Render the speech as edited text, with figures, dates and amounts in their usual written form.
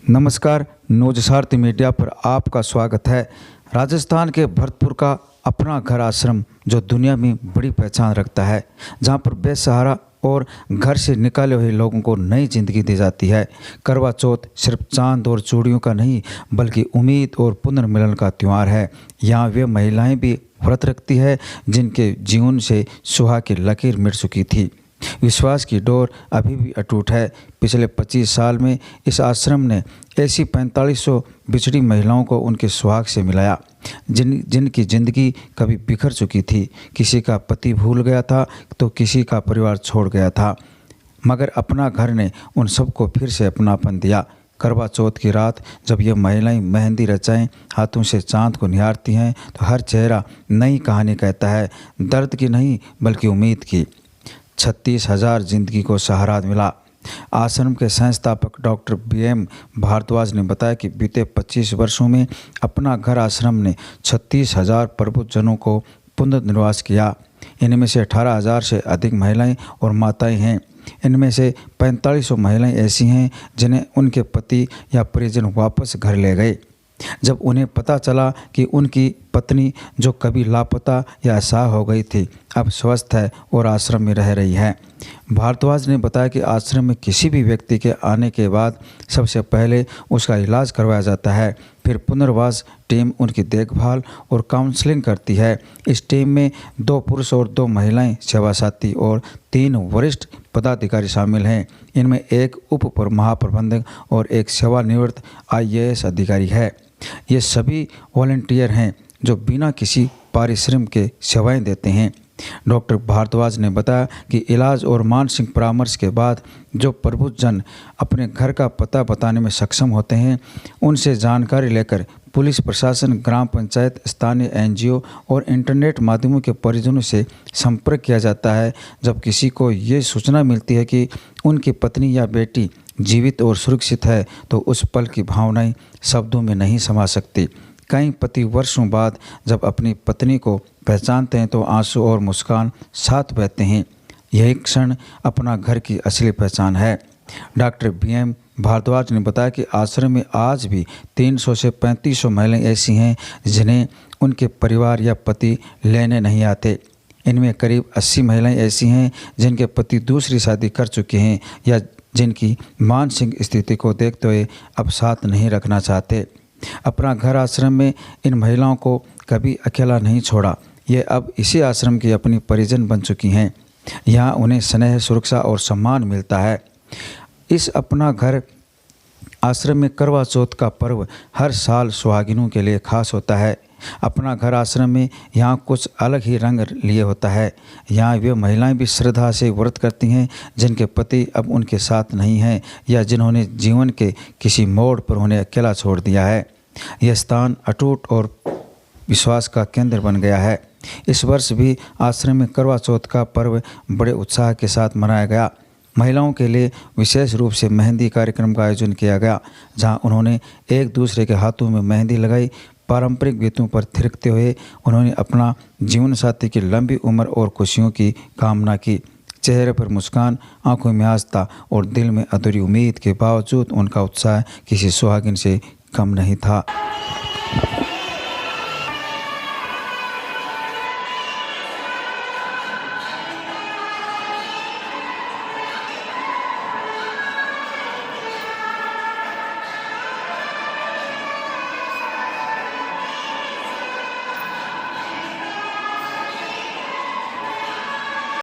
नमस्कार, नवजसारथी मीडिया पर आपका स्वागत है। राजस्थान के भरतपुर का अपना घर आश्रम जो दुनिया में बड़ी पहचान रखता है, जहां पर बेसहारा और घर से निकाले हुए लोगों को नई जिंदगी दी जाती है। करवा चौथ सिर्फ चांद और चूड़ियों का नहीं बल्कि उम्मीद और पुनर्मिलन का त्यौहार है। यहाँ वे महिलाएं भी व्रत रखती है जिनके जीवन से सुहाग की लकीर मिट चुकी थी। विश्वास की डोर अभी भी अटूट है। पिछले 25 साल में इस आश्रम ने ऐसी 4500 बिछड़ी महिलाओं को उनके सुहाग से मिलाया जिनकी ज़िंदगी कभी बिखर चुकी थी। किसी का पति भूल गया था तो किसी का परिवार छोड़ गया था, मगर अपना घर ने उन सबको फिर से अपनापन दिया। करवा चौथ की रात जब ये महिलाएं मेहंदी रचाएं, हाथों से चांद को निहारती हैं तो हर चेहरा नई कहानी कहता है, दर्द की नहीं बल्कि उम्मीद की। 36,000 जिंदगी को सहारा मिला। आश्रम के संस्थापक डॉक्टर BM भारद्वाज ने बताया कि बीते 25 वर्षों में अपना घर आश्रम ने 36,000 प्रबुद्धजनों को पुनर्निवास किया। इनमें से 18,000 से अधिक महिलाएं और माताएं हैं। इनमें से 4500 महिलाएं ऐसी हैं जिन्हें उनके पति या परिजन वापस घर ले गए जब उन्हें पता चला कि उनकी पत्नी जो कभी लापता या असहाय हो गई थी अब स्वस्थ है और आश्रम में रह रही है। भारद्वाज ने बताया कि आश्रम में किसी भी व्यक्ति के आने के बाद सबसे पहले उसका इलाज करवाया जाता है, फिर पुनर्वास टीम उनकी देखभाल और काउंसलिंग करती है। इस टीम में 2 पुरुष और 2 महिलाएं सेवा साथी और 3 वरिष्ठ पदाधिकारी शामिल हैं। इनमें एक उप महाप्रबंधक और एक सेवानिवृत्त IAS अधिकारी है। ये सभी वॉलंटियर हैं जो बिना किसी पारिश्रम के सेवाएं देते हैं। डॉक्टर भारद्वाज ने बताया कि इलाज और मानसिक परामर्श के बाद जो प्रबुद्धजन अपने घर का पता बताने में सक्षम होते हैं, उनसे जानकारी लेकर पुलिस प्रशासन, ग्राम पंचायत, स्थानीय NGO और इंटरनेट माध्यमों के परिजनों से संपर्क किया जाता है। जब किसी को ये सूचना मिलती है कि उनकी पत्नी या बेटी जीवित और सुरक्षित है तो उस पल की भावनाएं शब्दों में नहीं समा सकती। कई पति वर्षों बाद जब अपनी पत्नी को पहचानते हैं तो आंसू और मुस्कान साथ बहते हैं। यही क्षण अपना घर की असली पहचान है। डॉक्टर BM भारद्वाज ने बताया कि आश्रम में आज भी 300 से 3500 महिलाएं ऐसी हैं जिन्हें उनके परिवार या पति लेने नहीं आते। इनमें करीब 80 महिलाएं ऐसी हैं जिनके पति दूसरी शादी कर चुके हैं या जिनकी मानसिक स्थिति को देखते हुए अब साथ नहीं रखना चाहते। अपना घर आश्रम में इन महिलाओं को कभी अकेला नहीं छोड़ा। ये अब इसी आश्रम की अपनी परिजन बन चुकी हैं। यहाँ उन्हें स्नेह, सुरक्षा और सम्मान मिलता है। इस अपना घर आश्रम में करवा चौथ का पर्व हर साल सुहागिनों के लिए खास होता है। अपना घर आश्रम में यहाँ कुछ अलग ही रंग लिए होता है। यहाँ वे महिलाएं भी श्रद्धा से व्रत करती हैं जिनके पति अब उनके साथ नहीं हैं या जिन्होंने जीवन के किसी मोड़ पर उन्हें अकेला छोड़ दिया है। यह स्थान अटूट और विश्वास का केंद्र बन गया है। इस वर्ष भी आश्रम में करवा चौथ का पर्व बड़े उत्साह के साथ मनाया गया। महिलाओं के लिए विशेष रूप से मेहंदी कार्यक्रम का आयोजन किया गया, जहां उन्होंने एक दूसरे के हाथों में मेहंदी लगाई। पारंपरिक गीतों पर थिरकते हुए उन्होंने अपना जीवन साथी की लंबी उम्र और खुशियों की कामना की। चेहरे पर मुस्कान, आंखों में आस्था और दिल में अधूरी उम्मीद के बावजूद उनका उत्साह किसी सुहागिन से कम नहीं था।